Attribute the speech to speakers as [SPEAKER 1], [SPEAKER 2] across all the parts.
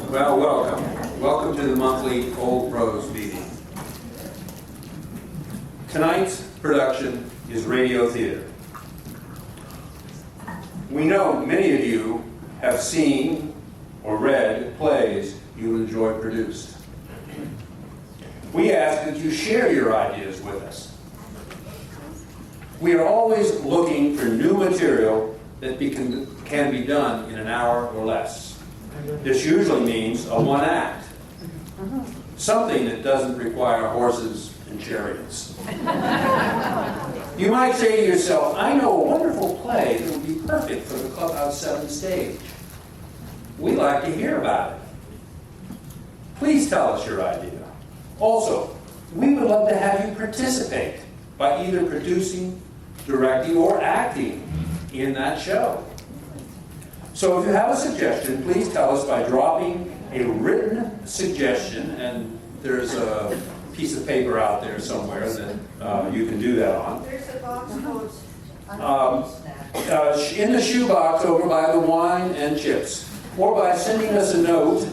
[SPEAKER 1] Well, welcome. Welcome to the monthly Old Pros meeting. Tonight's production is radio theater. We know many of you have seen or read plays you enjoy produced. We ask that you share your ideas with us. We are always looking for new material that can be done in an hour or less. This usually means a one act, something that doesn't require horses and chariots. You might say to yourself, I know a wonderful play that would be perfect for the Clubhouse 7 stage. We'd like to hear about it. Please tell us your idea. Also, we would love to have you participate by either producing, directing, or acting in that show. So if you have a suggestion, please tell us by dropping a written suggestion, and there's a piece of paper out there somewhere that you can do that on.
[SPEAKER 2] There's a box
[SPEAKER 1] In the shoebox over by the wine and chips, or by sending us a note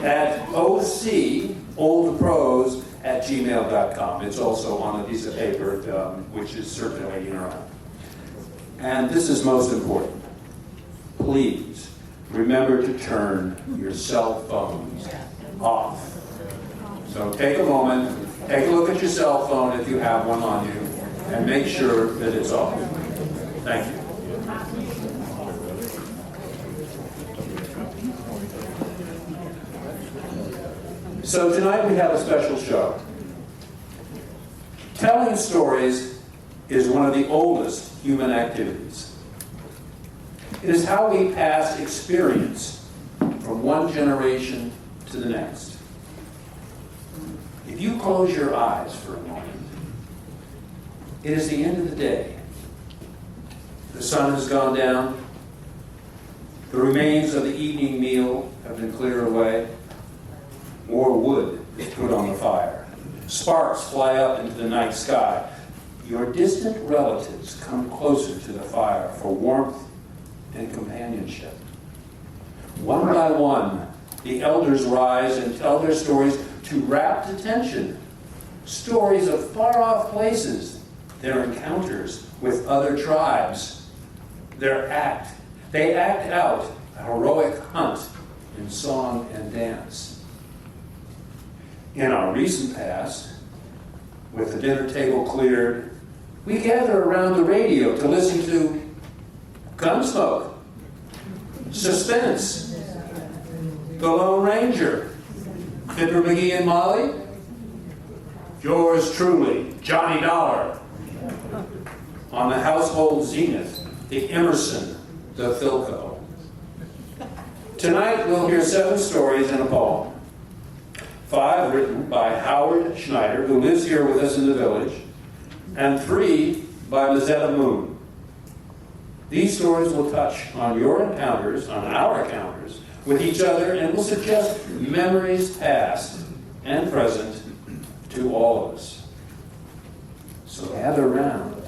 [SPEAKER 1] at oldthepros@gmail.com. It's also on a piece of paper which is circulating around. And this is most important. Please remember to turn your cell phones off. So take a moment, take a look at your cell phone if you have one on you, and make sure that it's off. Thank you. So tonight we have a special show. Telling stories is one of the oldest human activities. It is how we pass experience from one generation to the next. If you close your eyes for a moment, it is the end of the day. The sun has gone down. The remains of the evening meal have been cleared away. More wood is put on the fire. Sparks fly up into the night sky. Your distant relatives come closer to the fire for warmth and companionship. One by one, the elders rise and tell their stories to rapt attention. Stories of far-off places, their encounters with other tribes, they act out a heroic hunt in song and dance. In our recent past, with the dinner table cleared, we gather around the radio to listen to Gunsmoke, Suspense, The Lone Ranger, Fibber McGee and Molly, yours truly, Johnny Dollar, on the household zenith, the Emerson, the Philco. Tonight we'll hear 7 stories and a poem. 5 written by Howard Schneider, who lives here with us in the village, and 3 by Mazetta Moon. These stories will touch on your encounters, on our encounters, with each other, and will suggest memories past and present to all of us. So gather around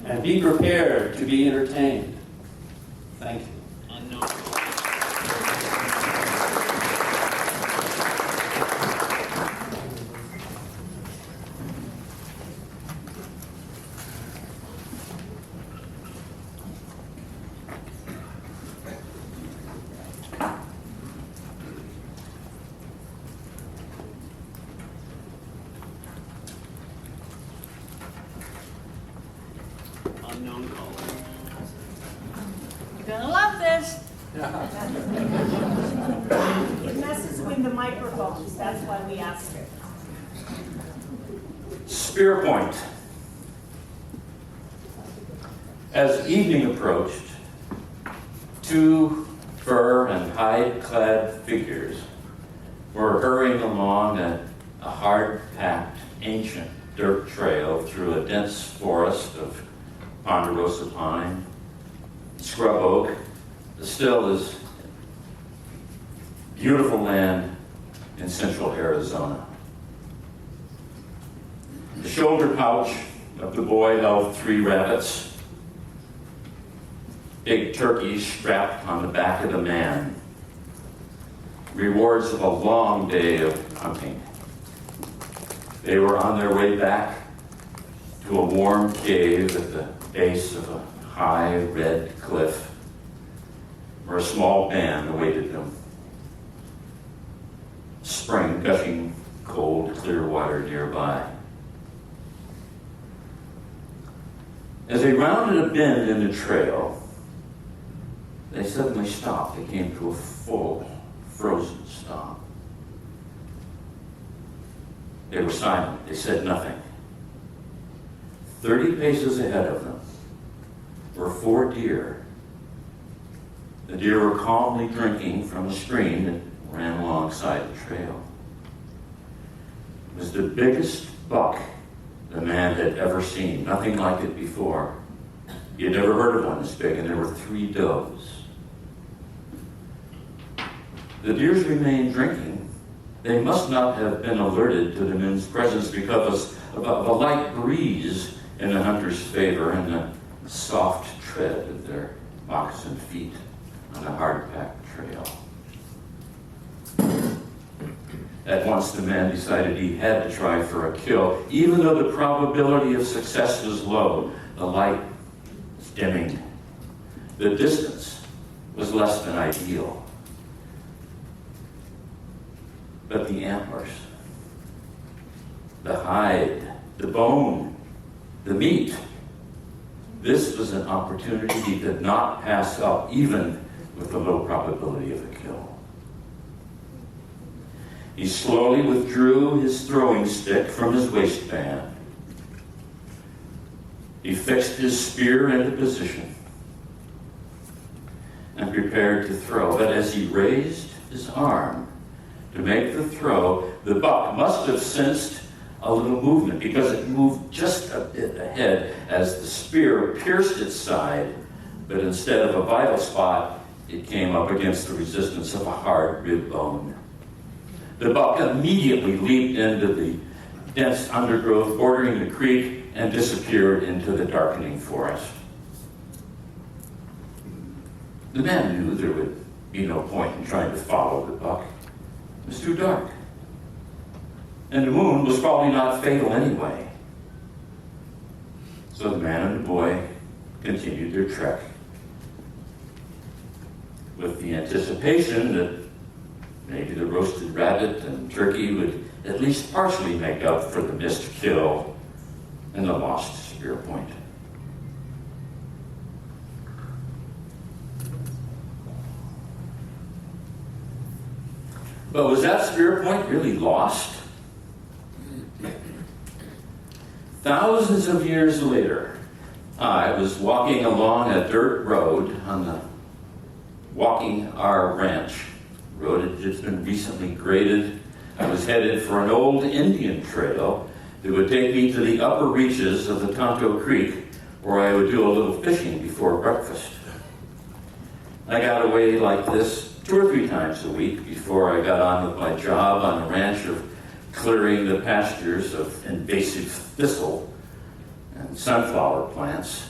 [SPEAKER 1] and be prepared to be entertained. Thank you.
[SPEAKER 3] Unknown caller.
[SPEAKER 2] You're gonna love this. It messes with the microphones. That's why we asked it.
[SPEAKER 3] Spear Point. As evening approached, 2 fur and hide-clad figures were hurrying along a hard-packed, ancient dirt trail through a dense forest of ponderosa pine, scrub oak. Still is beautiful land in central Arizona. The shoulder pouch of the boy held 3 rabbits, big turkeys strapped on the back of the man. rewards of a long day of hunting. They were on their way back to a warm cave at the base of a high red cliff where a small band awaited them. Spring gushing cold, clear water nearby. As they rounded a bend in the trail, they suddenly stopped. They came to a full, frozen stop. They were silent. They said nothing. 30 paces ahead of them were 4 deer. The deer were calmly drinking from a stream that ran alongside the trail. It was the biggest buck the man had ever seen, nothing like it before. He had never heard of one this big, and there were 3 does. The deers remained drinking. They must not have been alerted to the men's presence because of a light breeze in the hunter's favor and the soft tread of their moccasined feet on a hard-packed trail. At once the man decided he had to try for a kill, even though the probability of success was low. The light was dimming. The distance was less than ideal. But the antlers, the hide, the bone, the meat, this was an opportunity he did not pass up, even with the low probability of a kill. He slowly withdrew his throwing stick from his waistband. He fixed his spear into position and prepared to throw. But as he raised his arm to make the throw, the buck must have sensed a little movement because it moved just a bit ahead as the spear pierced its side, but instead of a vital spot, it came up against the resistance of a hard rib bone. The buck immediately leaped into the dense undergrowth bordering the creek and disappeared into the darkening forest. The man knew there would be no point in trying to follow the buck. It was too dark. And the moon was probably not fatal anyway. So the man and the boy continued their trek with the anticipation that maybe the roasted rabbit and turkey would at least partially make up for the missed kill and the lost spear point. But was that spear point really lost? Thousands of years later, I was walking along a dirt road on the Walking Our Ranch. Road had just been recently graded. I was headed for an old Indian trail that would take me to the upper reaches of the Tonto Creek, where I would do a little fishing before breakfast. I got away like this 2 or 3 times a week before I got on with my job on a ranch of clearing the pastures of invasive thistle and sunflower plants.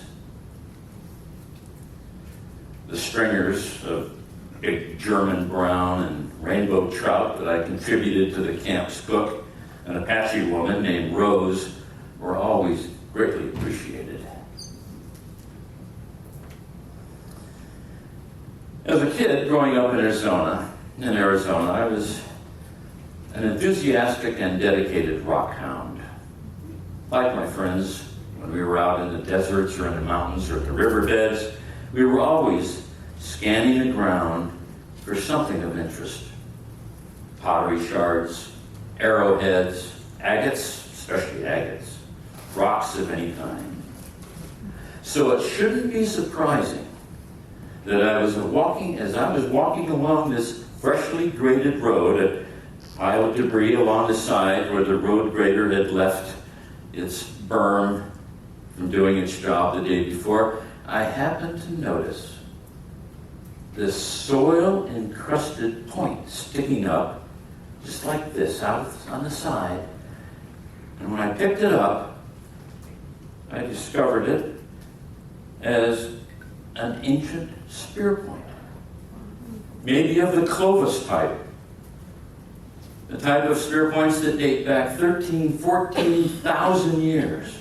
[SPEAKER 3] The stringers of big German brown and rainbow trout that I contributed to the camp's cook, an Apache woman named Rose, were always greatly appreciated. As a kid growing up in Arizona, I was an enthusiastic and dedicated rock hound. Like my friends, when we were out in the deserts or in the mountains or at the riverbeds, we were always scanning the ground for something of interest. Pottery shards, arrowheads, agates, especially agates, rocks of any kind. So it shouldn't be surprising that as I was walking along this freshly graded road, a pile of debris along the side where the road grader had left its berm from doing its job the day before, I happened to notice this soil-encrusted point sticking up just like this out on the side. And when I picked it up, I discovered it as an ancient spear point, maybe of the Clovis type, The type of spear points that date back 14,000 years.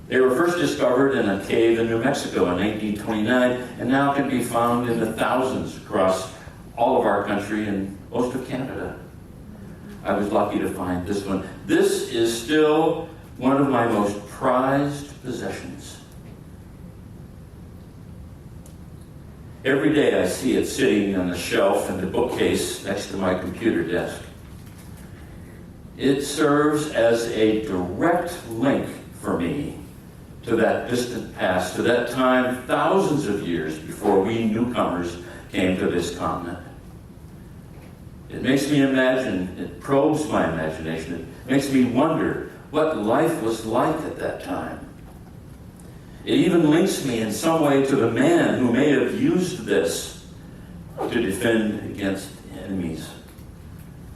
[SPEAKER 3] They were first discovered in a cave in New Mexico in 1829 and now can be found in the thousands across all of our country and most of Canada. I was lucky to find this one. This is still one of my most prized possessions. Every day I see it sitting on the shelf in the bookcase next to my computer desk. It serves as a direct link for me to that distant past, to that time thousands of years before we newcomers came to this continent. It makes me imagine, it probes my imagination, it makes me wonder what life was like at that time. It even links me in some way to the man who may have used this to defend against enemies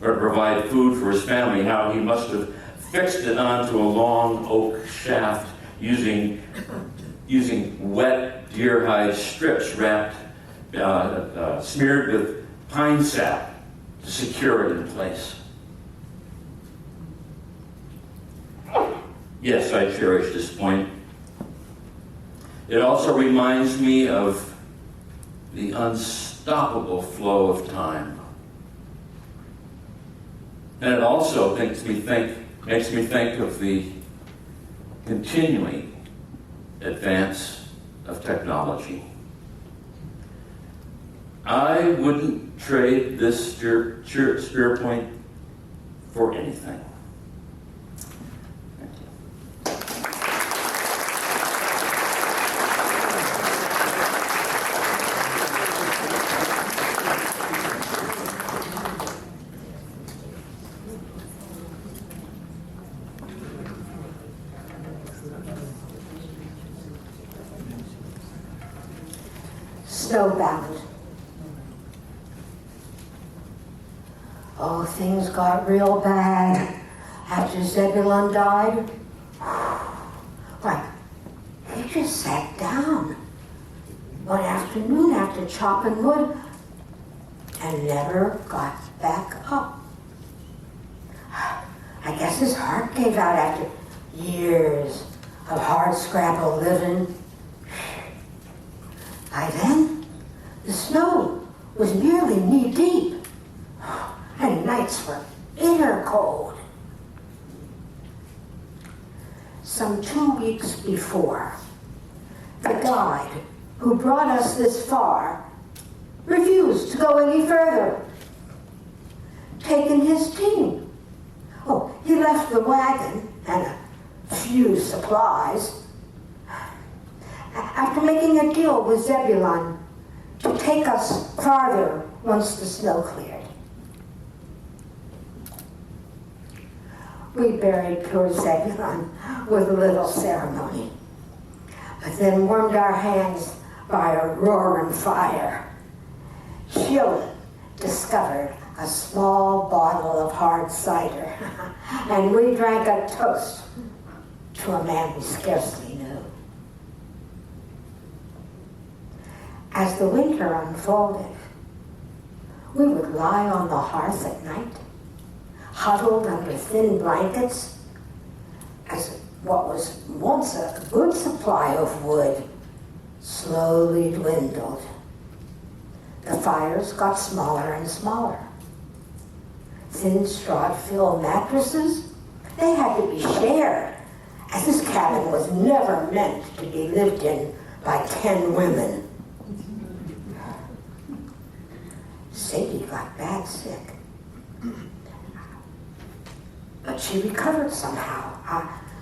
[SPEAKER 3] or to provide food for his family, how he must have fixed it onto a long oak shaft using wet deer hide strips wrapped, smeared with pine sap to secure it in place. Yes, I cherish this point. It also reminds me of the unstoppable flow of time. And it also makes me think of the continuing advance of technology. I wouldn't trade this spear point for anything. Thank you.
[SPEAKER 4] Snowbound. Oh, things got real bad after Zebulon died. Why, he just sat down one afternoon after chopping wood and never got back up. I guess his heart gave out after years of hard scrabble living. By then, the snow was nearly knee-deep, and nights were bitter cold. Some 2 weeks before, the guide who brought us this far refused to go any further, taking his team. Oh, he left the wagon and a few supplies after making a deal with Zebulon to take us farther once the snow cleared. We buried poor Zebulon with a little ceremony, but then warmed our hands by a roaring fire. Children discovered a small bottle of hard cider, and we drank a toast to a man we scarcely knew. As the winter unfolded, we would lie on the hearth at night, huddled under thin blankets, as what was once a good supply of wood slowly dwindled. The fires got smaller and smaller. Thin straw-filled mattresses, they had to be shared, as this cabin was never meant to be lived in by 10 women. Sadie got bad sick, but she recovered somehow.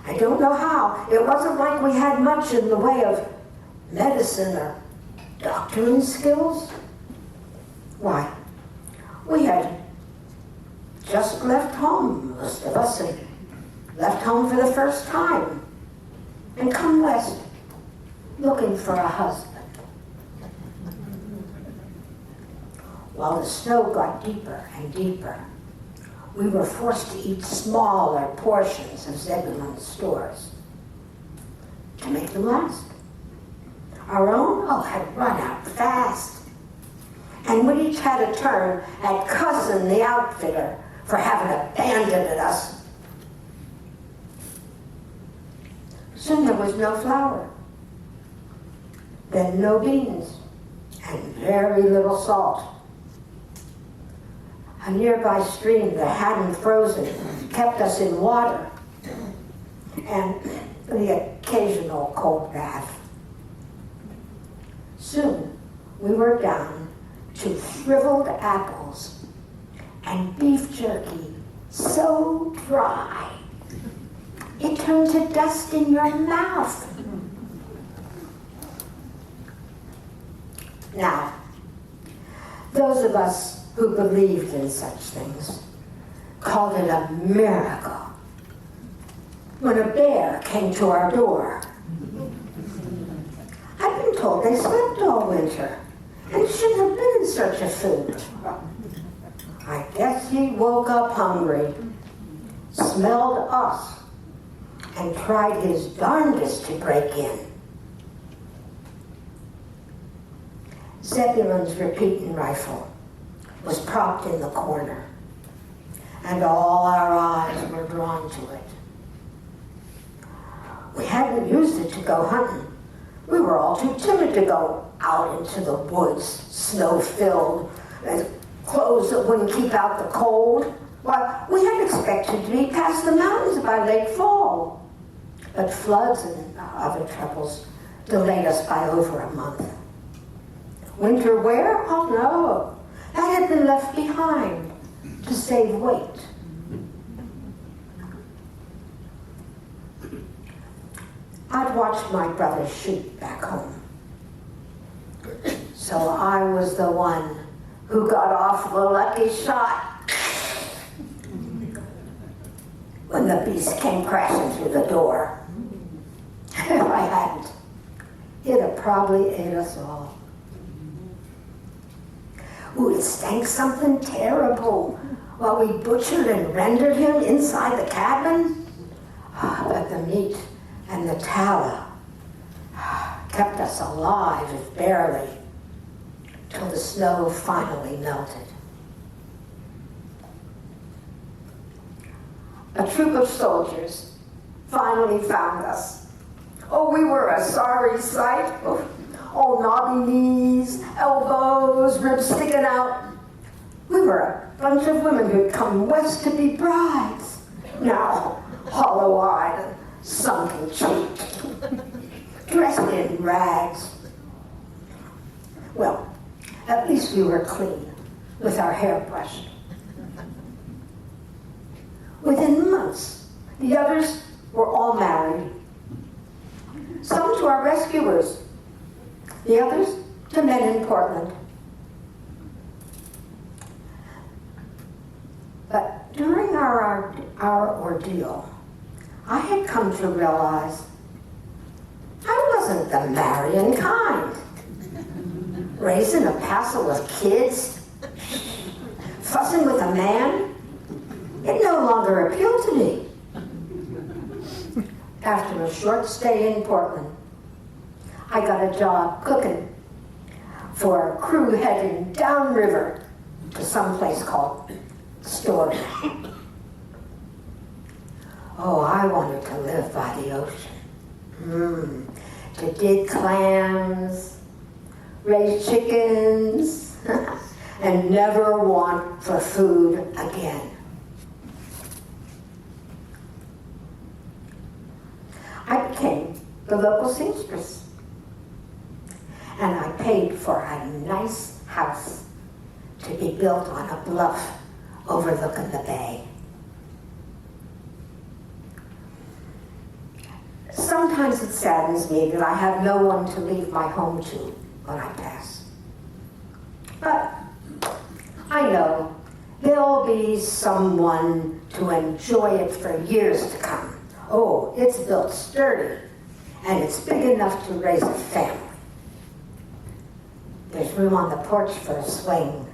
[SPEAKER 4] I don't know how. It wasn't like we had much in the way of medicine or doctoring skills. Why, we had just left home, most of us, and left home for the first time, and come west looking for a husband. While the snow got deeper and deeper, we were forced to eat smaller portions of Zebulon's stores to make them last. Our own, had run out fast. And we each had a turn at cussing the outfitter for having abandoned us. Soon there was no flour, then no beans, and very little salt. A nearby stream that hadn't frozen kept us in water, and the occasional cold bath. Soon we were down to shriveled apples and beef jerky so dry it turned to dust in your mouth. Now, those of us who believed in such things called it a miracle when a bear came to our door. I've been told they slept all winter and shouldn't have been in search of food. I guess he woke up hungry, smelled us, and tried his darndest to break in. Zebulon's repeating rifle was propped in the corner, and all our eyes were drawn to it. We hadn't used it to go hunting. We were all too timid to go out into the woods, snow-filled, and clothes that wouldn't keep out the cold. Why, we had expected to be past the mountains by late fall. But floods and other troubles delayed us by over a month. Winter wear? Oh no, that had been left behind to save weight. I'd watched my brother shoot back home. So I was the one who got off the lucky shot when the beast came crashing through the door. If I hadn't, it'd have probably ate us all. Ooh, it stank something terrible while we butchered and rendered him inside the cabin. But the meat and the tallow kept us alive, if barely, till the snow finally melted. A troop of soldiers finally found us. Oh, we were a sorry sight. Oh, knobby knees, elbows, ribs sticking out. We were a bunch of women who'd come west to be brides. Now, hollow-eyed and sunken-cheeked, dressed in rags. Well, at least we were clean, with our hair brushed. Within months, the others were all married. Some to our rescuers, the others to men in Portland. But during our ordeal, I had come to realize I wasn't the marrying kind. Raising a passel of kids, fussing with a man, it no longer appealed to me. After a short stay in Portland, I got a job cooking for a crew heading downriver to some place called Story. Oh, I wanted to live by the ocean. To dig clams, raise chickens, and never want for food again. I became the local seamstress, and I paid for a nice house to be built on a bluff overlooking the bay. Sometimes it saddens me that I have no one to leave my home to when I pass. But I know there'll be someone to enjoy it for years to come. Oh, it's built sturdy, and it's big enough to raise a family. There's room on the porch for a swing.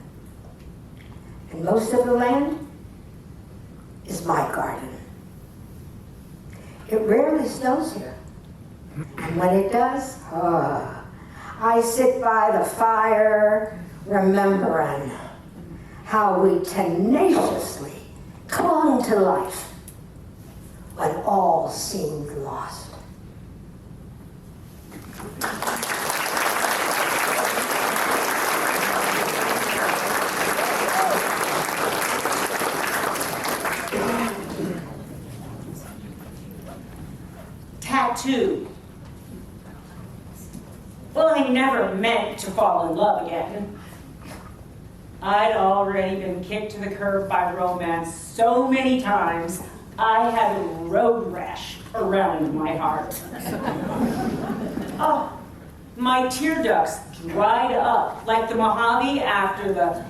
[SPEAKER 4] And most of the land is my garden. It rarely snows here. And when it does, I sit by the fire remembering how we tenaciously come on into life when all seemed lost.
[SPEAKER 2] Tattoo. Well, I never meant to fall in love again. I'd already been kicked to the curb by romance so many times, I had a road rash around my heart. Oh, my tear ducts dried up like the Mojave after the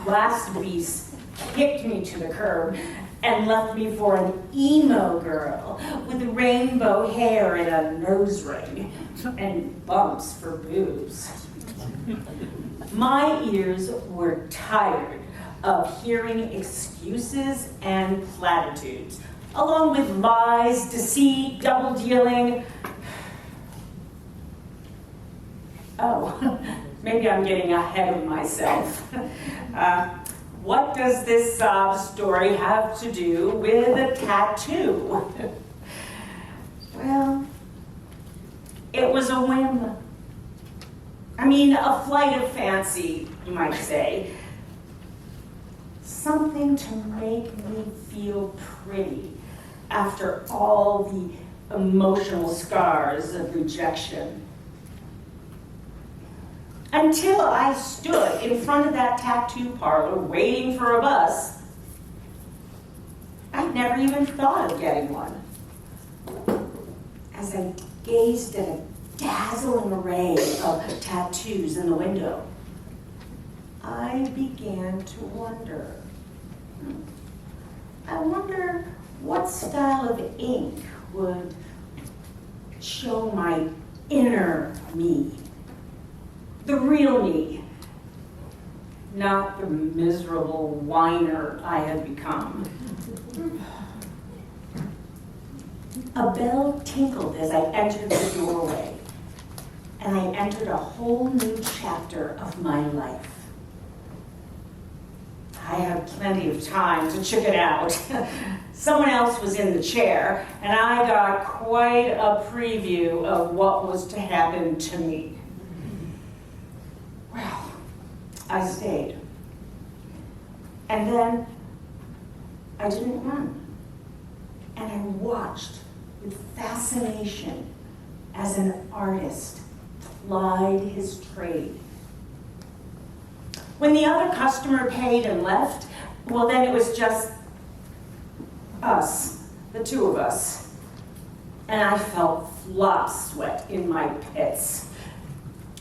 [SPEAKER 2] last beast kicked me to the curb and left me for an emo girl with rainbow hair and a nose ring and bumps for boobs. My ears were tired of hearing excuses and platitudes, along with lies, deceit, double dealing. Oh, maybe I'm getting ahead of myself. What does this sob story have to do with a tattoo? Well, it was a whim. I mean, a flight of fancy, you might say. Something to make me feel pretty after all the emotional scars of rejection. Until I stood in front of that tattoo parlor waiting for a bus, I'd never even thought of getting one. As I gazed at a dazzling array of tattoos in the window, I began to wonder. I wonder what style of ink would show my inner me. The real me, not the miserable whiner I had become. A bell tinkled as I entered the doorway, and I entered a whole new chapter of my life. I had plenty of time to check it out. Someone else was in the chair, and I got quite a preview of what was to happen to me. Well, I stayed. And then I didn't run. And I watched with fascination as an artist plied his trade. When the other customer paid and left, well, then it was just us, the two of us. And I felt flop sweat in my pits.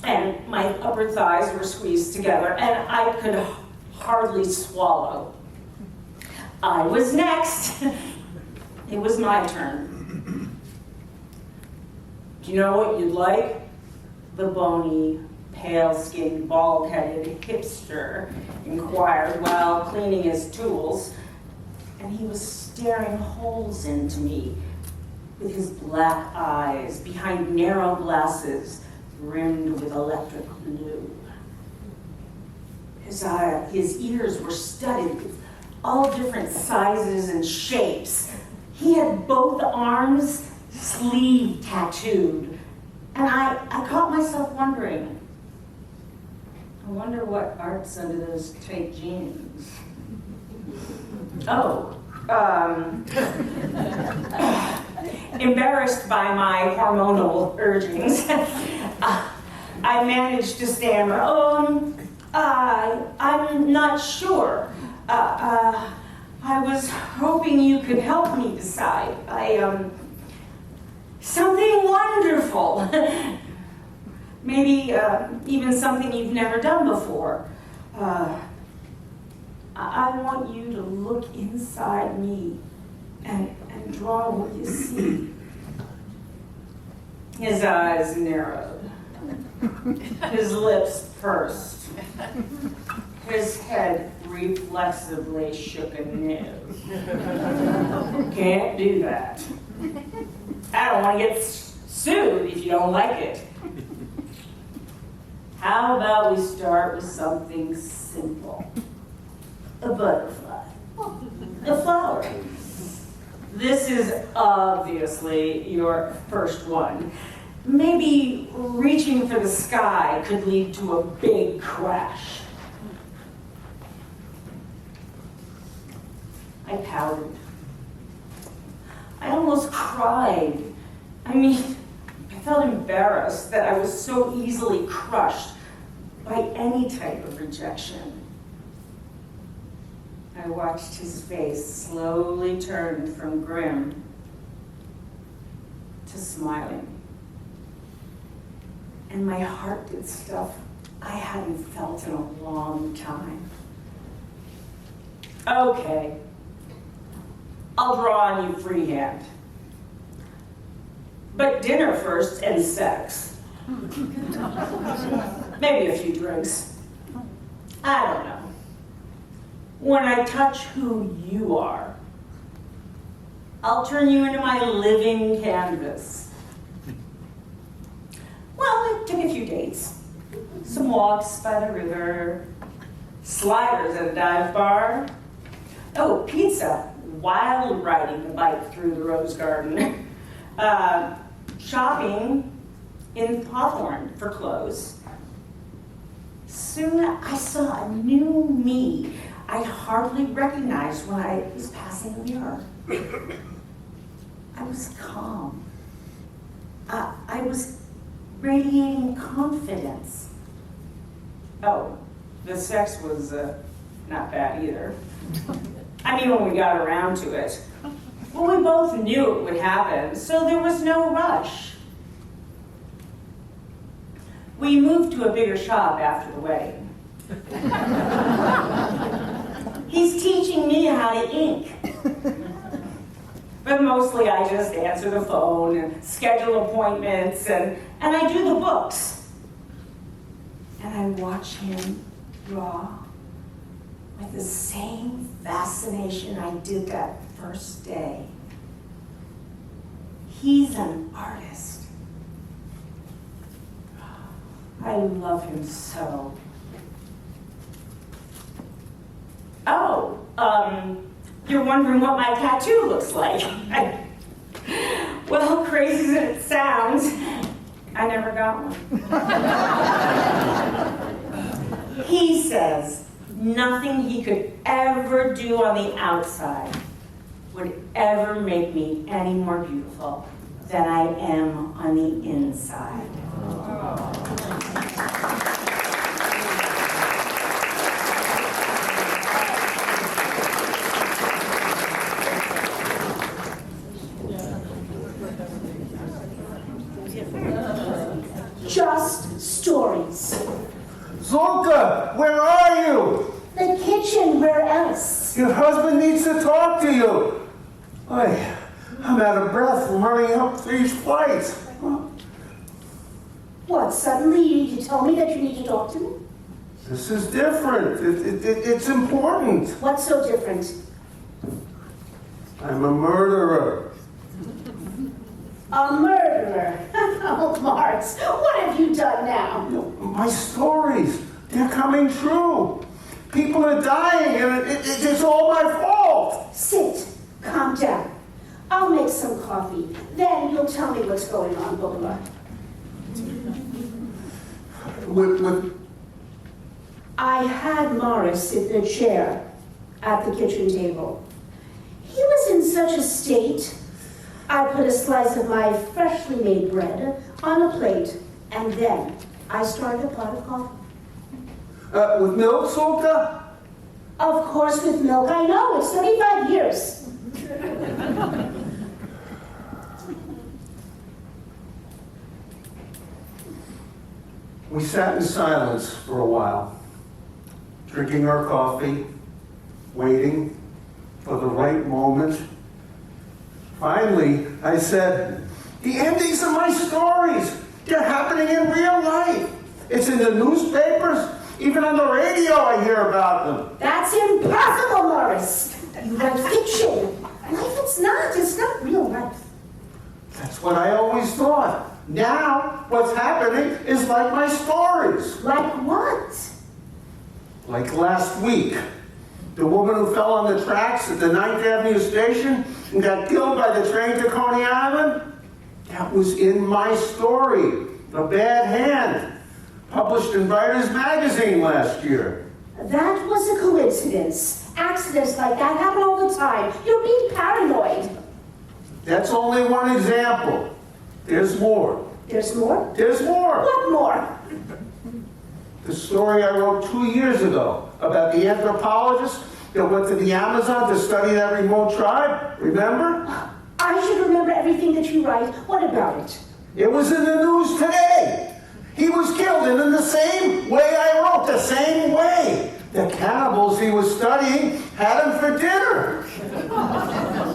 [SPEAKER 2] And my upper thighs were squeezed together, and I could hardly swallow. I was next. It was my turn. Do you know what you'd like? The bony, pale-skinned, bald-headed hipster inquired while cleaning his tools, and he was staring holes into me with his black eyes behind narrow glasses rimmed with electric blue. His ears were studded with all different sizes and shapes. He had both arms sleeve tattooed, and I caught myself wondering, I wonder what art's under those tight jeans. Oh, embarrassed by my hormonal urgings, I managed to stammer, I'm not sure. I was hoping you could help me decide. Something wonderful. Maybe even something you've never done before. I want you to look inside me and draw what you see. His eyes narrowed. His lips pursed. His head reflexively shook a nib. Can't do that. I don't want to get sued if you don't like it. How about we start with something simple? A butterfly. The flower. This is obviously your first one. Maybe reaching for the sky could lead to a big crash. I pouted. I almost cried. I mean, I felt embarrassed that I was so easily crushed by any type of rejection. I watched his face slowly turn from grim to smiling. And my heart did stuff I hadn't felt in a long time. Okay, I'll draw on you freehand. But dinner first and sex. Maybe a few drinks. I don't know. When I touch who you are, I'll turn you into my living canvas. Well, it took a few dates. Some walks by the river, sliders at a dive bar. Oh, pizza, while riding the bike through the rose garden. Shopping in Hawthorne for clothes. Soon I saw a new me I hardly recognized when I was passing a mirror. I was calm. I was radiating confidence. Oh, the sex was not bad either. I mean, when we got around to it. Well, we both knew it would happen, so there was no rush. We moved to a bigger shop after the wedding. He's teaching me how to ink. But mostly I just answer the phone and schedule appointments, and I do the books. And I watch him draw with the same fascination I did that first day. He's an artist. I love him so. Oh, you're wondering what my tattoo looks like. Well, crazy as it sounds, I never got one. He says nothing he could ever do on the outside would ever make me any more beautiful than I am on the inside.
[SPEAKER 5] Just stories.
[SPEAKER 6] Zolka, where are you?
[SPEAKER 5] The kitchen, where else?
[SPEAKER 6] Your husband needs to talk to you. Oy, I'm out of breath from running up these flights.
[SPEAKER 5] What, suddenly you tell me that you need to talk to me?
[SPEAKER 6] This is different. It's important.
[SPEAKER 5] What's so different?
[SPEAKER 6] I'm a murderer.
[SPEAKER 5] A murderer. Oh, Marks, what have you done now?
[SPEAKER 6] My stories, they're coming true. People are dying and it's all my fault.
[SPEAKER 5] Sit, calm down. I'll make some coffee. Then you'll tell me what's going on, Boulevard. I had Morris sit in a chair at the kitchen table. He was in such a state. I put a slice of my freshly made bread on a plate, and then I started a pot of coffee.
[SPEAKER 6] With milk, Zolka?
[SPEAKER 5] Of course with milk. I know, it's 35 years.
[SPEAKER 6] We sat in silence for a while, drinking our coffee, waiting for the right moment. Finally, I said, the endings of my stories, they're happening in real life. It's in the newspapers, even on the radio I hear about them.
[SPEAKER 5] That's impossible, Morris. You write fiction. Life it's not real life.
[SPEAKER 6] That's what I always thought. Now, what's happening is like my stories.
[SPEAKER 5] Like what?
[SPEAKER 6] Like last week, The woman who fell on the tracks at the 9th Avenue station and got killed by the train to Coney Island? That was in my story, A Bad Hand, published in Writers Magazine last year.
[SPEAKER 5] That was a coincidence. Accidents like that happen all the time. You're being paranoid.
[SPEAKER 6] That's only one example. There's more.
[SPEAKER 5] There's more?
[SPEAKER 6] There's more.
[SPEAKER 5] What more?
[SPEAKER 6] The story I wrote 2 years ago about the anthropologist that went to the Amazon to study that remote tribe. Remember?
[SPEAKER 5] I should remember everything that you write. What about it?
[SPEAKER 6] It was in the news today. He was killed, and in the same way I wrote, the same way. The cannibals he was studying had him for dinner.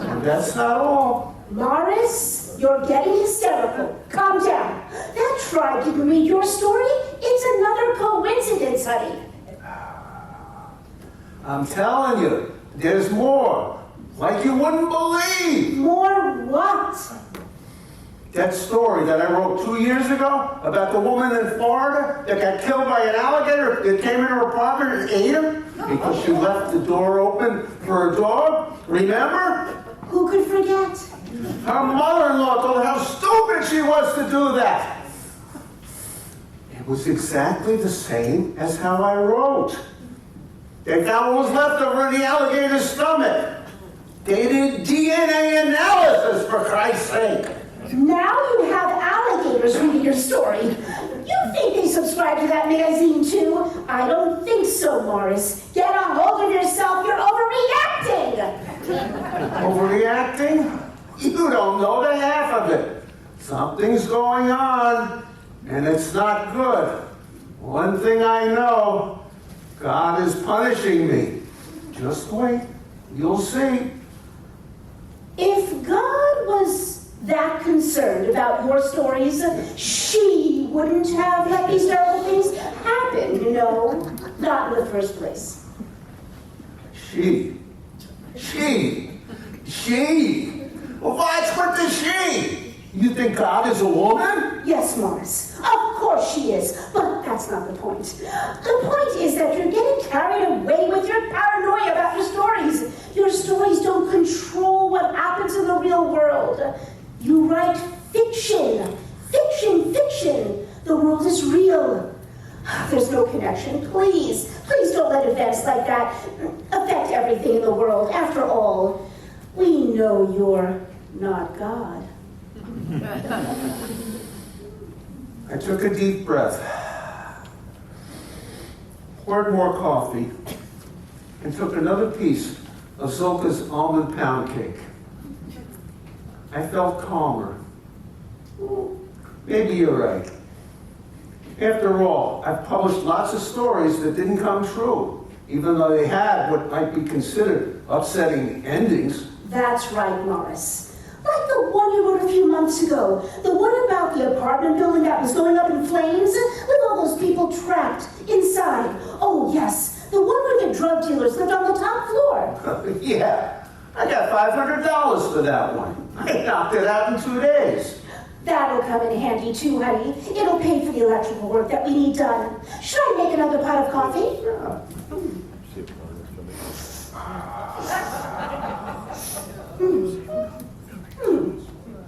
[SPEAKER 6] And that's not all.
[SPEAKER 5] Morris, you're getting hysterical. Calm down. That tribe didn't read your story. It's another coincidence, honey.
[SPEAKER 6] I'm telling you, there's more. Like you wouldn't believe.
[SPEAKER 5] More what?
[SPEAKER 6] That story that I wrote 2 years ago about the woman in Florida that got killed by an alligator that came into her apartment and ate him because she left the door open for a dog. Remember?
[SPEAKER 5] Who could forget?
[SPEAKER 6] Her mother-in-law told her how stupid she was to do that. It was exactly the same as how I wrote. They found what was left over in the alligator's stomach. They did DNA analysis, for Christ's sake.
[SPEAKER 5] Now you have alligators reading your story. You think they subscribe to that magazine too? I don't think so, Morris. Get a hold of yourself. You're overreacting.
[SPEAKER 6] Overreacting? You don't know the half of it. Something's going on, and it's not good. One thing I know, God is punishing me. Just wait. You'll see.
[SPEAKER 5] If God was that concerned about your stories, she wouldn't have let these terrible things happen, you know? Not in the first place.
[SPEAKER 6] She. Well, what's with the she? You think God is a woman?
[SPEAKER 5] Yes, Morris. Of course she is. But that's not the point. The point is that you're getting carried away with your paranoia about your stories. Your stories don't control what happens in the real world. You write fiction. Fiction. The world is real. There's no connection. Please don't let events like that affect everything in the world. After all, we know you're not God.
[SPEAKER 6] I took a deep breath, poured more coffee, and took another piece of Zilka's almond pound cake. I felt calmer. Maybe you're right. After all, I've published lots of stories that didn't come true, even though they had what might be considered upsetting endings.
[SPEAKER 5] That's right, Morris. Like the one you wrote a few months ago. The one about the apartment building that was going up in flames with all those people trapped inside. Oh, yes. The one where the drug dealers lived on the top floor.
[SPEAKER 6] Yeah, I got $500 for that one. I knocked it out in 2 days.
[SPEAKER 5] That'll come in handy too, honey. It'll pay for the electrical work that we need done. Should I make another pot of coffee?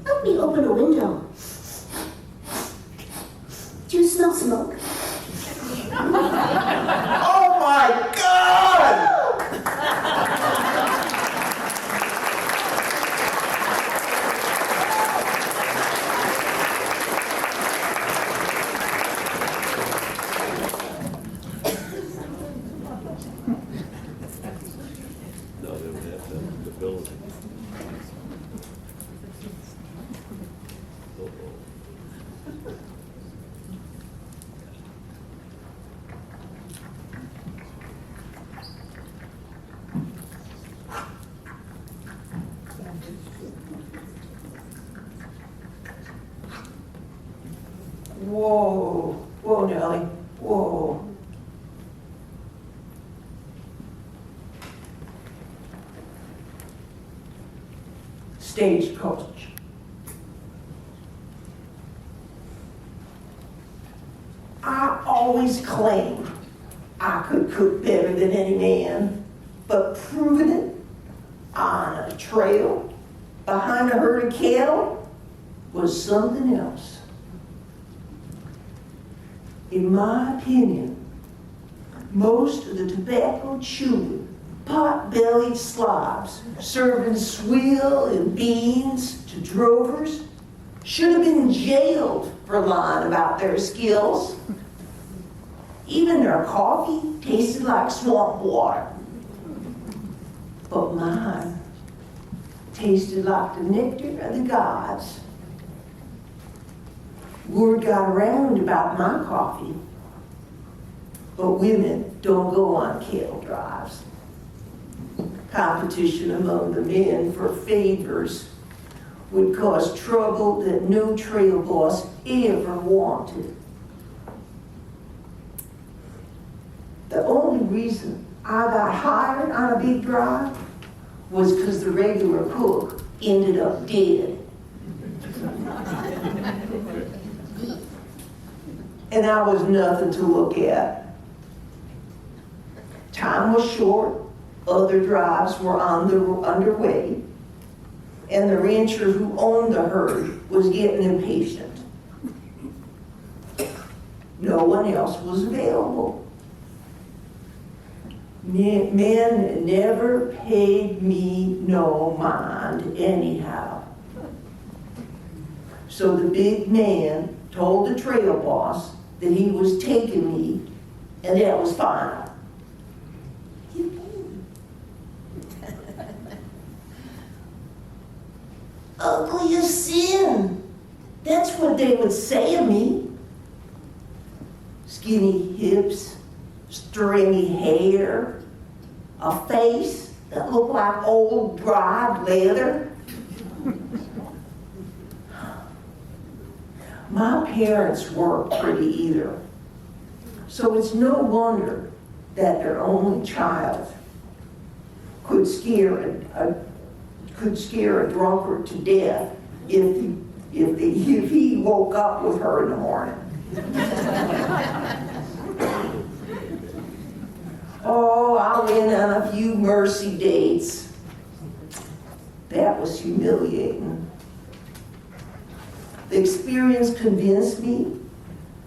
[SPEAKER 5] Let me open a window. Do you smell smoke?
[SPEAKER 6] Oh my God!
[SPEAKER 7] Whoa, darling, whoa. Stagecoach. I always claimed I could cook better than any man, but proving it on a trail behind a herd of cattle was something else. In my opinion, most of the tobacco-chewing, pot-bellied slobs serving swill and beans to drovers should have been jailed for lying about their skills. Even their coffee tasted like swamp water. But mine tasted like the nectar of the gods. Word got around about my coffee, but women don't go on cattle drives. Competition among the men for favors would cause trouble that no trail boss ever wanted. The only reason I got hired on a big drive was because the regular cook ended up dead. And I was nothing to look at. Time was short, other drives were underway, and the rancher who owned the herd was getting impatient. No one else was available. Men never paid me no mind anyhow. So the big man told the trail boss that he was taking me, and that was final. Ugly as sin. That's what they would say of me. Skinny hips, stringy hair, a face that looked like old dried leather. My parents weren't pretty either, so it's no wonder that their only child could scare a drunkard to death if he woke up with her in the morning. Oh, I went on a few mercy dates. That was humiliating. The experience convinced me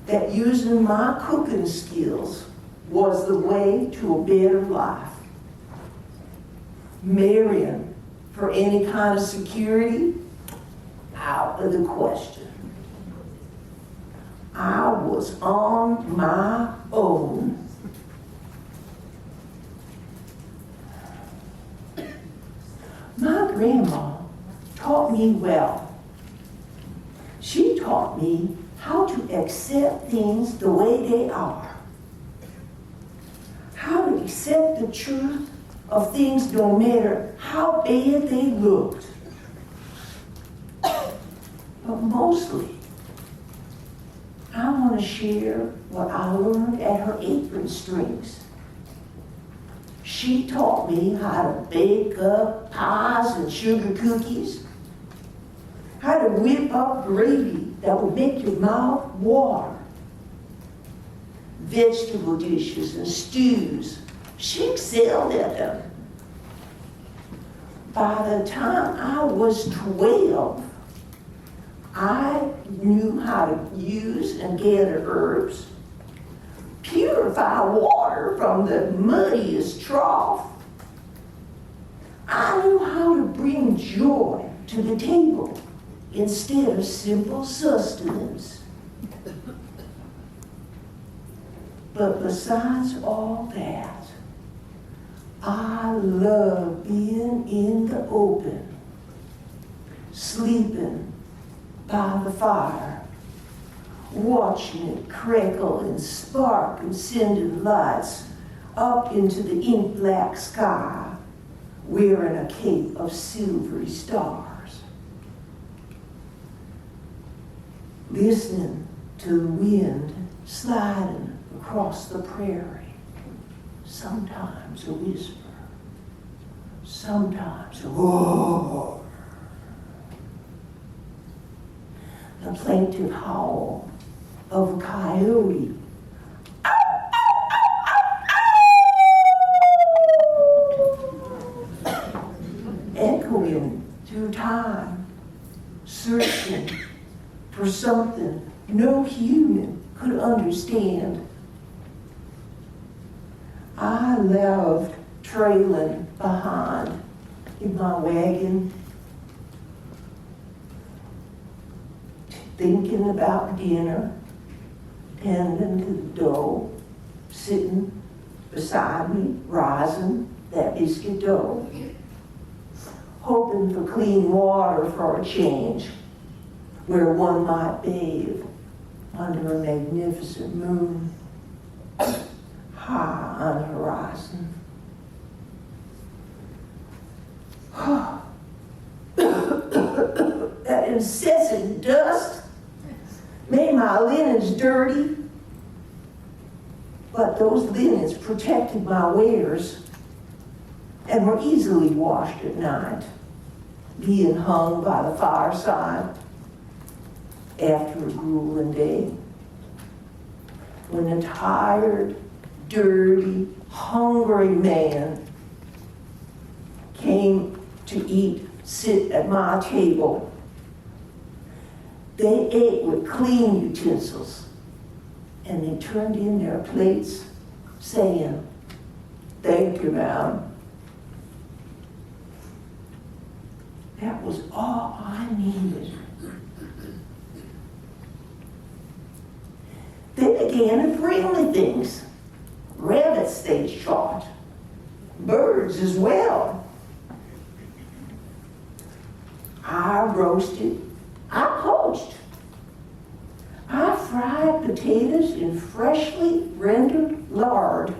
[SPEAKER 7] that using my cooking skills was the way to a better life. Marrying for any kind of security, out of the question. I was on my own. My grandma taught me well. She taught me how to accept things the way they are. How to accept the truth of things no matter how bad they looked. But mostly, I want to share what I learned at her apron strings. She taught me how to bake up pies and sugar cookies, how to whip up gravy that would make your mouth water, vegetable dishes and stews. She excelled at them. By the time I was 12, I knew how to use and gather herbs, purify water from the muddiest trough. I knew how to bring joy to the table instead of simple sustenance. But besides all that, I love being in the open, sleeping by the fire, watching it crackle and spark and sending lights up into the ink-black sky, wearing a cape of silvery stars. Listening to the wind sliding across the prairie, sometimes a whisper, sometimes a roar. The plaintive howl of a coyote. hand. I loved trailing behind in my wagon, thinking about dinner, tending to the dough, sitting beside me, rising that biscuit dough, hoping for clean water for a change, where one might bathe under a magnificent moon, high on the horizon. That incessant dust made my linens dirty, but those linens protected my wares and were easily washed at night, being hung by the fireside after a grueling day. When a tired, dirty, hungry man came to sit at my table, they ate with clean utensils, and they turned in their plates saying, "Thank you, ma'am." That was all I needed. They began to bring me things. Rabbits they shot, birds as well. I roasted, I poached, I fried potatoes in freshly rendered lard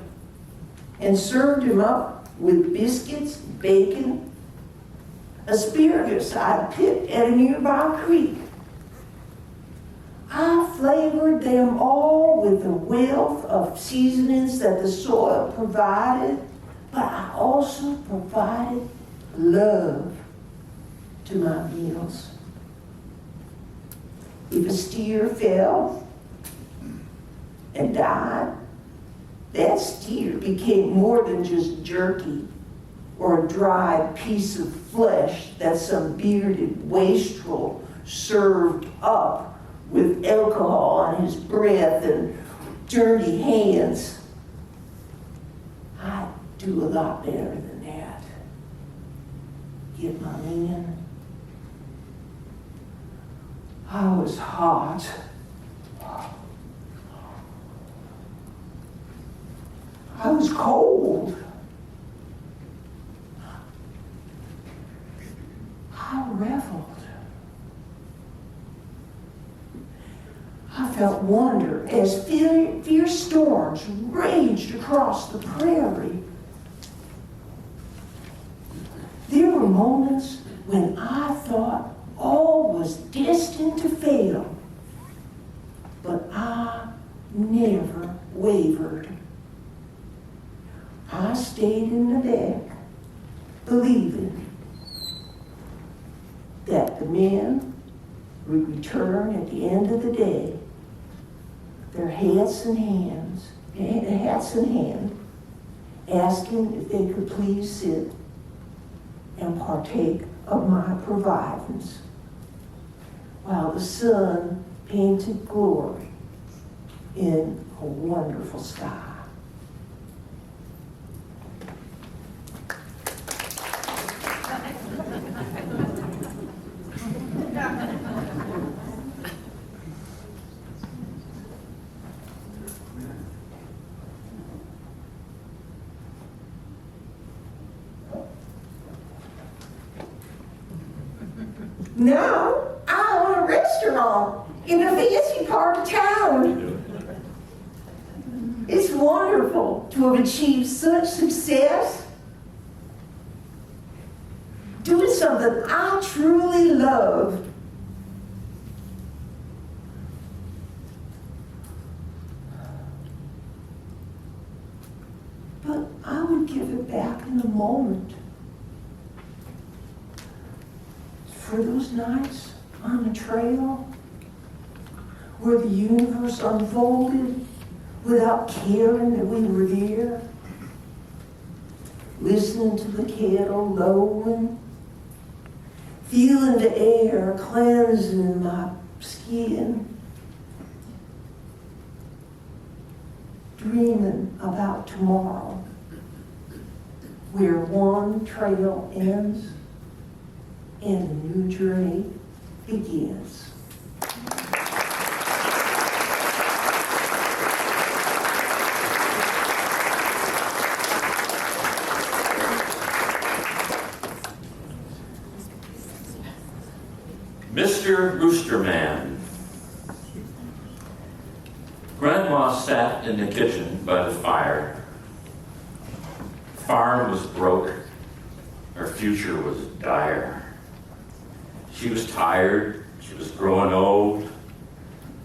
[SPEAKER 7] and served them up with biscuits, bacon, asparagus I picked at a nearby creek. I flavored them all with the wealth of seasonings that the soil provided, but I also provided love to my meals. If a steer fell and died, that steer became more than just jerky or a dried piece of flesh that some bearded wastrel served up with alcohol on his breath and dirty hands. I'd do a lot better than that. Get my meaning. I was hot. I was cold. I reveled. I felt wonder as fierce storms raged across the prairie. There were moments when I thought all was destined to fail, but I never wavered. I stayed in the back, believing that the men would return at the end of the day, their hats in hand, asking if they could please sit and partake of my providence, while the sun painted glory in a wonderful sky. Now, I own a restaurant in a fancy part of town. It's wonderful to have achieved such success, doing something I truly love. But I would give it back in a moment. For those nights on the trail where the universe unfolded without caring that we were there, listening to the cattle lowing, feeling the air cleansing my skin. dreaming about tomorrow, where one trail ends and a new journey begins.
[SPEAKER 3] Mr. Roosterman. Grandma sat in the kitchen by the fire. The farm was broke. Her future was dire. She was tired. She was growing old.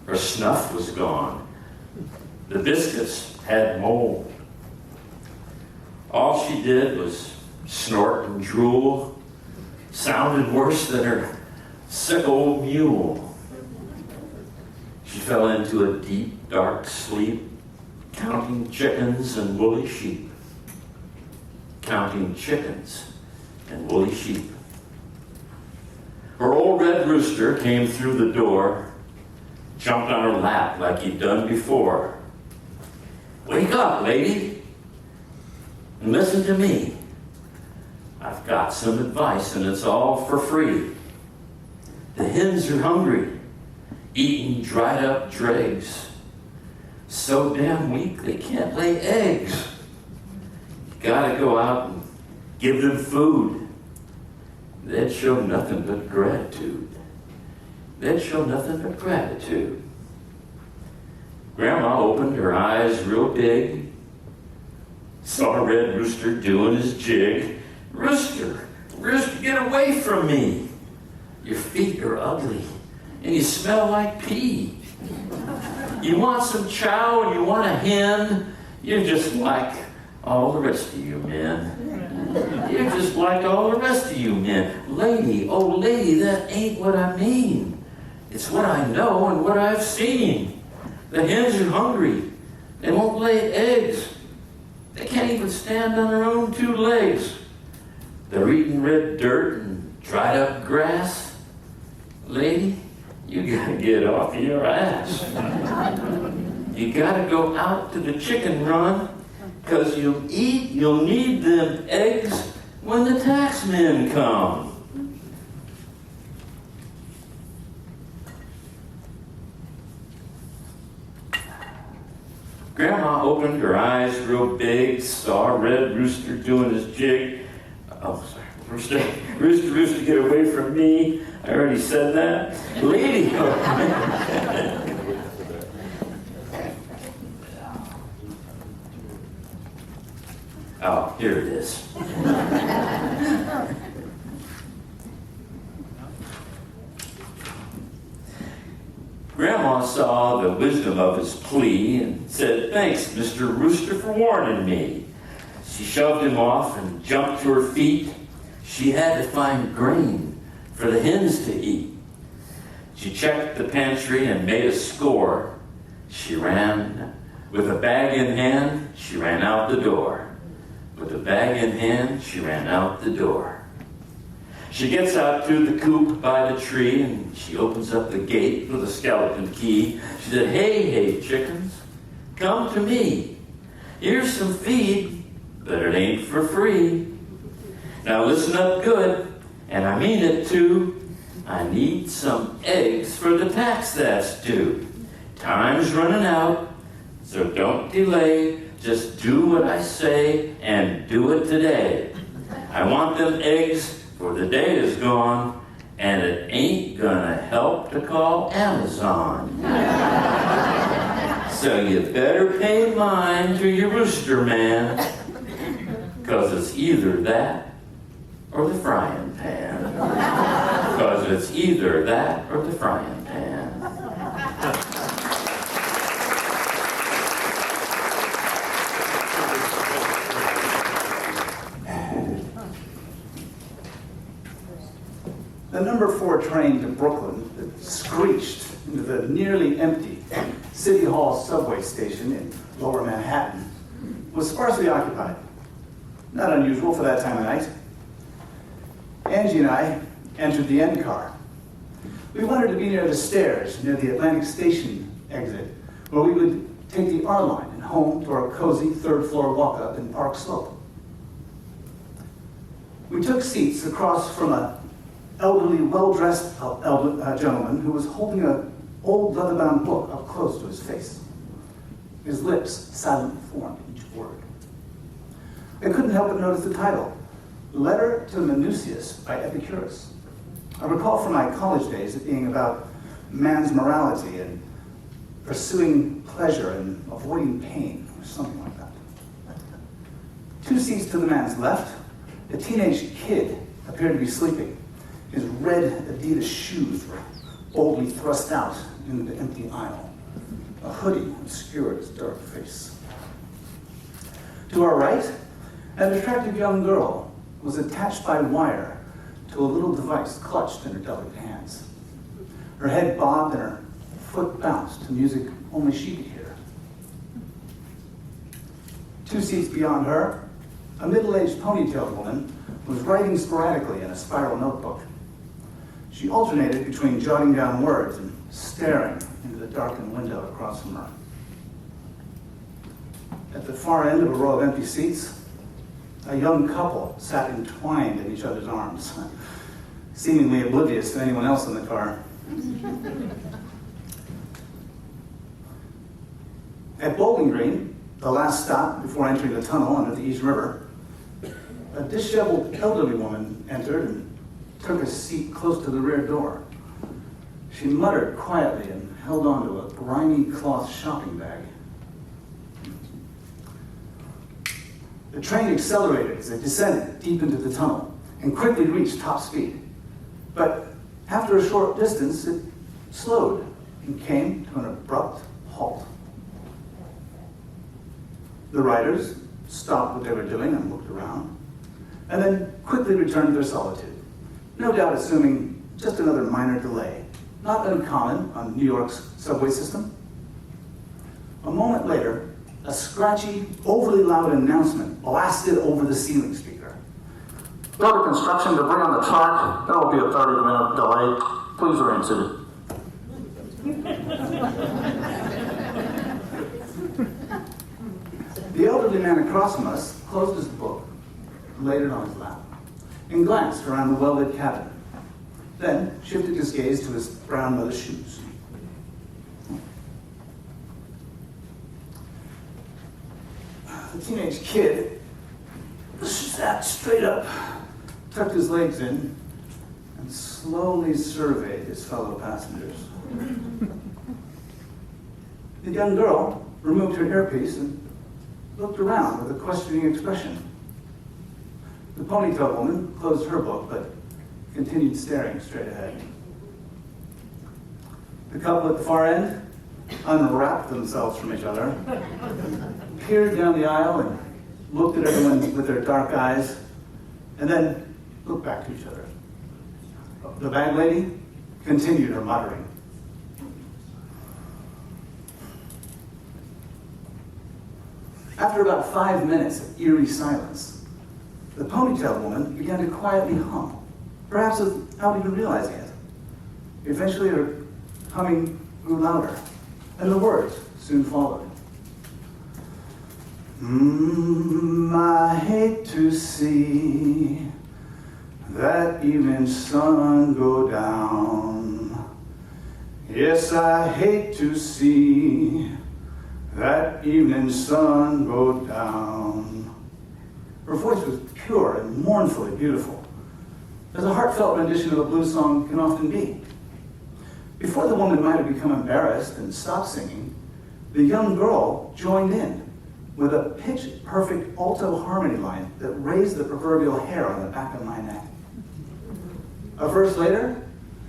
[SPEAKER 3] Her snuff was gone. The biscuits had mold. All she did was snort and drool. Sounded worse than her sick old mule. She fell into a deep, dark sleep, counting chickens and woolly sheep. Counting chickens and woolly sheep. Her old red rooster came through the door, jumped on her lap like he'd done before. Wake up, lady, and listen to me. I've got some advice, and it's all for free. The hens are hungry, eating dried up dregs. So damn weak they can't lay eggs. You gotta go out and give them food. They'd show nothing but gratitude. They'd show nothing but gratitude. Grandma opened her eyes real big, saw a red rooster doing his jig. Rooster, rooster, get away from me. Your feet are ugly, and you smell like pee. You want some chow, and you want a hen. You're just like all the rest of you men. You're just like all the rest of you men. Lady, oh lady, that ain't what I mean. It's what I know and what I've seen. The hens are hungry. They won't lay eggs. They can't even stand on their own two legs. They're eating red dirt and dried up grass. Lady, you gotta get off your ass. You gotta go out to the chicken run, 'cause you'll need them eggs when the tax men come. Grandma opened her eyes real big, saw a red rooster doing his jig. Oh, sorry. Rooster, rooster, rooster, get away from me. I already said that. Lady. Oh, here it is. Grandma saw the wisdom of his plea and said, "Thanks, Mr. Rooster, for warning me." She shoved him off and jumped to her feet. She had to find grain for the hens to eat. She checked the pantry and made a score. She ran with a bag in hand. She ran out the door. With a bag in hand, she ran out the door. She gets out to the coop by the tree and she opens up the gate with a skeleton key. She said, "Hey, hey, chickens, come to me. Here's some feed, but it ain't for free. Now listen up good, and I mean it too. I need some eggs for the tax that's due. Time's running out, so don't delay. Just do what I say and do it today. I want them eggs, for the day is gone, and it ain't gonna help to call Amazon. So you better pay mine to your rooster man, 'cause it's either that or the frying pan. 'Cause it's either that or the frying pan."
[SPEAKER 8] The number 4 train to Brooklyn that screeched into the nearly empty City Hall subway station in Lower Manhattan was sparsely occupied. Not unusual for that time of night. Angie and I entered the end car. We wanted to be near the stairs, near the Atlantic Station exit, where we would take the R line and home to our cozy third-floor walk-up in Park Slope. We took seats across from an elderly, well-dressed gentleman who was holding an old leather-bound book up close to his face. His lips silently formed each word. I couldn't help but notice the title, Letter to Minucius by Epicurus. I recall from my college days it being about man's morality and pursuing pleasure and avoiding pain, or something like that. 2 seats to the man's left, a teenage kid appeared to be sleeping. His red Adidas shoes were boldly thrust out into the empty aisle. A hoodie obscured his dark face. To our right, an attractive young girl was attached by wire to a little device clutched in her delicate hands. Her head bobbed and her foot bounced to music only she could hear. 2 seats beyond her, a middle-aged ponytailed woman was writing sporadically in a spiral notebook. She alternated between jotting down words and staring into the darkened window across from her. At the far end of a row of empty seats, a young couple sat entwined in each other's arms, seemingly oblivious to anyone else in the car. At Bowling Green, the last stop before entering the tunnel under the East River, a disheveled elderly woman entered and took a seat close to the rear door. She muttered quietly and held onto a grimy cloth shopping bag. The train accelerated as it descended deep into the tunnel and quickly reached top speed. But after a short distance, it slowed and came to an abrupt halt. The riders stopped what they were doing and looked around, and then quickly returned to their solitude, no doubt assuming just another minor delay, not uncommon on New York's subway system. A moment later, a scratchy, overly loud announcement blasted over the ceiling speaker.
[SPEAKER 9] Due to construction debris on the track, there will be a 30-minute delay. Please remain seated.
[SPEAKER 8] The elderly man across from us closed his book, laid it on his lap, and glanced around the well-lit cabin, then shifted his gaze to his brown leather shoes. The teenage kid sat straight up, tucked his legs in, and slowly surveyed his fellow passengers. The young girl removed her earpiece and looked around with a questioning expression. The ponytail woman closed her book, but continued staring straight ahead. The couple at the far end unwrapped themselves from each other, peered down the aisle and looked at everyone with their dark eyes, and then looked back to each other. The bag lady continued her muttering. After about 5 minutes of eerie silence, the ponytailed woman began to quietly hum, perhaps without even realizing it. Eventually, her humming grew louder, and the words soon followed. I hate to see that evening sun go down. Yes, I hate to see that evening sun go down. Her voice was pure and mournfully beautiful, as a heartfelt rendition of a blues song can often be. Before the woman might have become embarrassed and stopped singing, the young girl joined in with a pitch-perfect alto harmony line that raised the proverbial hair on the back of my neck. A verse later,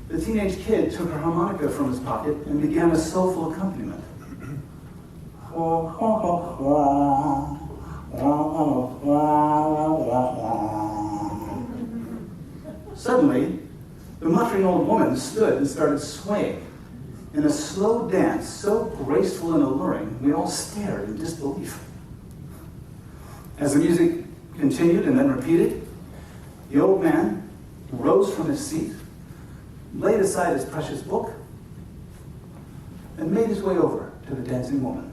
[SPEAKER 8] the teenage kid took her harmonica from his pocket and began a soulful accompaniment. Suddenly, the muttering old woman stood and started swaying in a slow dance so graceful and alluring, we all stared in disbelief. As the music continued and then repeated, the old man rose from his seat, laid aside his precious book, and made his way over to the dancing woman.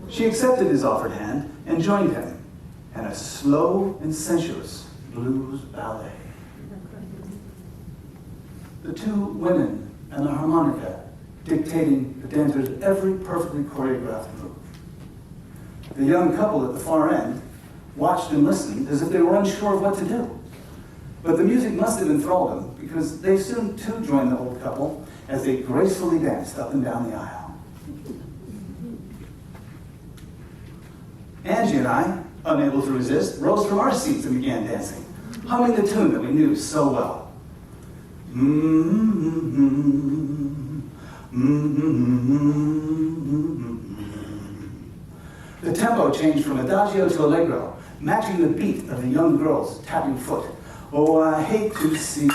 [SPEAKER 8] She accepted his offered hand and joined him in a slow and sensuous blues ballet. The two women and the harmonica dictating the dancer's every perfectly choreographed move. The young couple at the far end watched and listened as if they were unsure of what to do. But the music must have enthralled them, because they soon too joined the old couple as they gracefully danced up and down the aisle. Angie and I, unable to resist, rose from our seats and began dancing, humming the tune that we knew so well. The tempo changed from adagio to allegro, matching the beat of the young girls tapping foot. Oh, I hate to see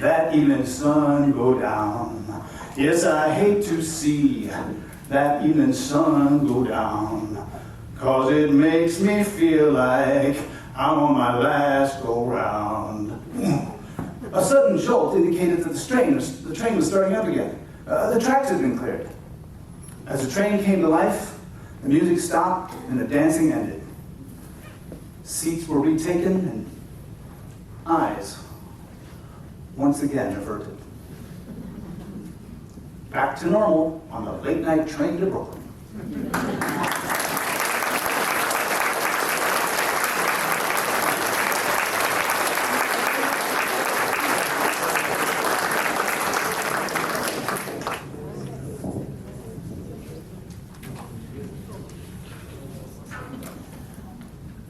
[SPEAKER 8] that evening sun go down. Yes, I hate to see that evening sun go down. 'Cause it makes me feel like I'm on my last go-round. A sudden jolt indicated that the train was starting up again. The tracks had been cleared. As the train came to life, the music stopped and the dancing ended. Seats were retaken and eyes once again averted. Back to normal on the late-night train to Brooklyn.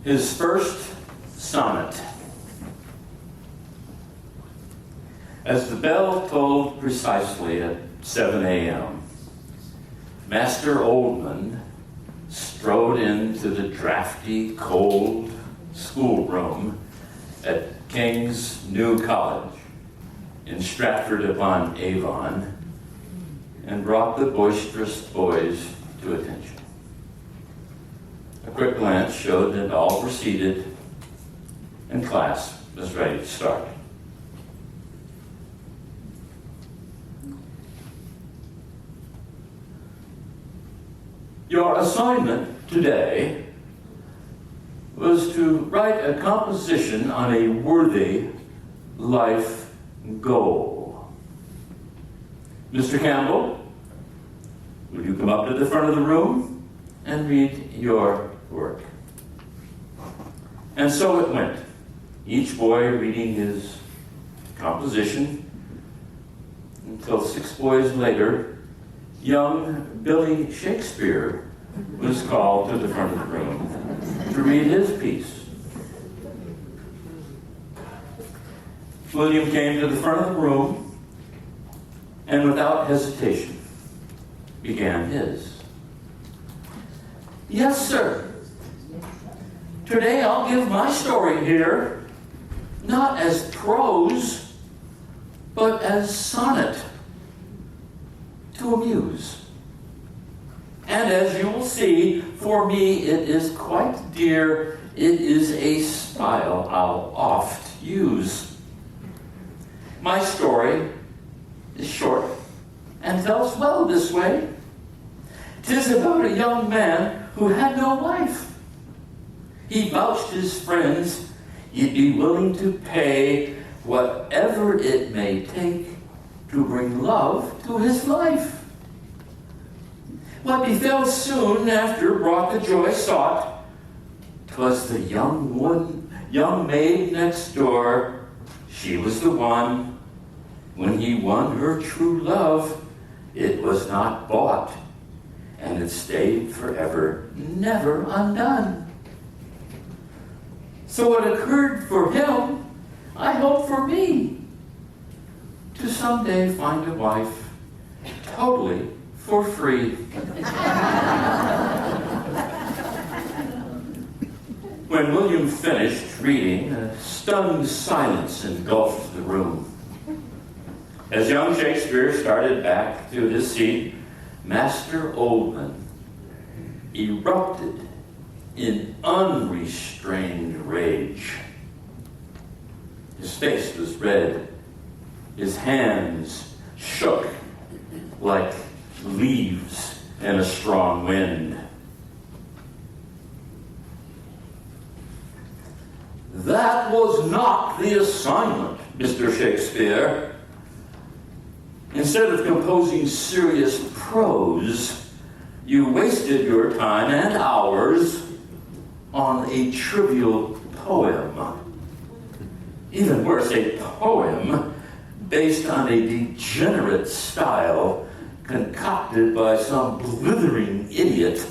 [SPEAKER 3] His first sonnet. As the bell tolled precisely at 7 a.m., Master Oldman strode into the drafty, cold schoolroom at King's New College in Stratford-upon-Avon and brought the boisterous boys to attention. A quick glance showed that all were seated and class was ready to start. Your assignment today was to write a composition on a worthy life goal. Mr. Campbell, will you come up to the front of the room and read your work? And so it went, each boy reading his composition, until 6 boys later, young Billy Shakespeare was called to the front of the room to read his piece. William came to the front of the room and without hesitation began his. Yes, sir. Today I'll give my story here, not as prose, but as sonnet, to amuse. And as you will see, for me it is quite dear. It is a style I'll oft use. My story is short and tells well this way. 'Tis about a young man who had no wife. He vouched his friends he'd be willing to pay whatever it may take to bring love to his life. What befell soon after brought the joy sought. 'Twas the young maid next door. She was the one. When he won her true love, it was not bought, and it stayed forever, never undone. So what occurred for him, I hope for me, to someday find a wife totally for free. When William finished reading, a stunned silence engulfed the room. As young Shakespeare started back to his seat, Master Oldman erupted in unrestrained rage. His face was red. His hands shook like leaves in a strong wind. That was not the assignment, Mr. Shakespeare. Instead of composing serious prose, you wasted your time and hours on a trivial poem. Even worse, a poem based on a degenerate style concocted by some blithering idiot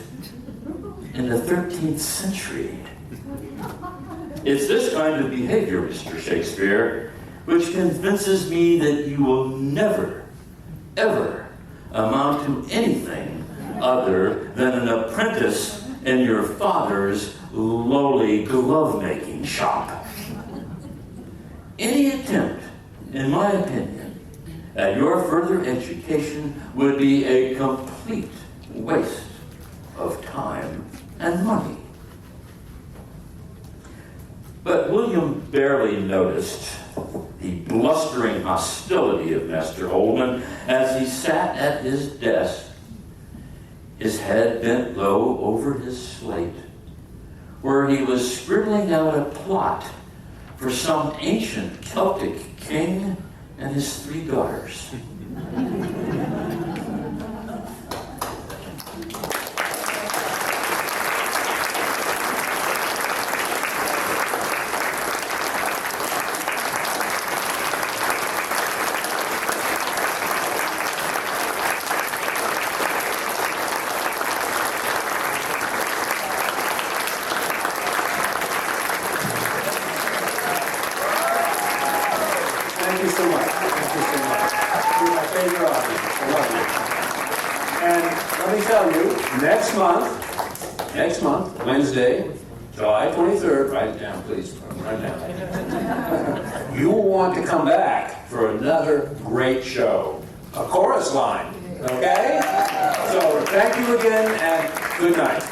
[SPEAKER 3] in the 13th century. It's this kind of behavior, Mr. Shakespeare, which convinces me that you will never, ever amount to anything other than an apprentice in your father's lowly glove-making shop. Any attempt, in my opinion, at your further education would be a complete waste of time and money. But William barely noticed the blustering hostility of Master Oldman as he sat at his desk, his head bent low over his slate, where he was scribbling out a plot for some ancient Celtic king and his 3 daughters.
[SPEAKER 1] Thank you so much. Thank you so much. You're my favorite audience. I love you. And let me tell you, next month, Wednesday, July 23rd, write it down, please. Write it down. You will want to come back for another great show. A chorus line, okay? So thank you again and good night.